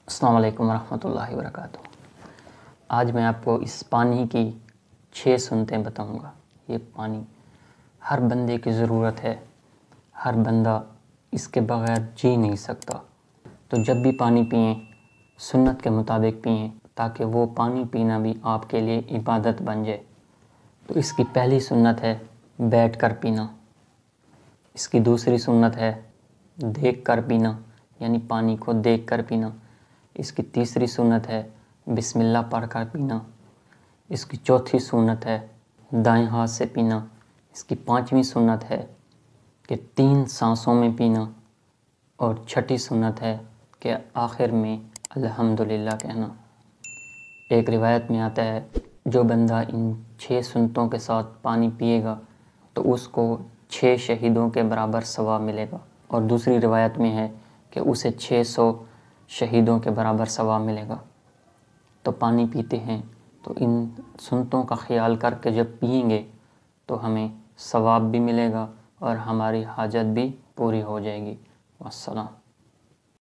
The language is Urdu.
السلام علیکم ورحمۃ اللہ وبرکاتہ۔ آج میں آپ کو اس پانی کی 6 سنتیں بتاؤں گا۔ یہ پانی ہر بندے کی ضرورت ہے، ہر بندہ اس کے بغیر جی نہیں سکتا۔ تو جب بھی پانی پئیں سنت کے مطابق پئیں تاکہ وہ پانی پینا بھی آپ کے لیے عبادت بن جائے۔ تو اس کی پہلی سنت ہے بیٹھ کر پینا، اس کی دوسری سنت ہے دیکھ کر پینا، یعنی پانی کو دیکھ کر پینا، اس کی تیسری سنت ہے بسم اللہ پڑھ کر پینا، اس کی چوتھی سنت ہے دائیں ہاتھ سے پینا، اس کی 5ویں سنت ہے کہ 3 سانسوں میں پینا، اور 6ٹھی سنت ہے کہ آخر میں الحمدللہ کہنا۔ ایک روایت میں آتا ہے جو بندہ ان 6 سنتوں کے ساتھ پانی پیے گا تو اس کو 6 شہیدوں کے برابر ثواب ملے گا، اور دوسری روایت میں ہے کہ اسے 600 شہیدوں کے برابر ثواب ملے گا۔ تو پانی پیتے ہیں تو ان سنتوں کا خیال کر کے جب پئیں گے تو ہمیں ثواب بھی ملے گا اور ہماری حاجت بھی پوری ہو جائے گی۔ والسلام۔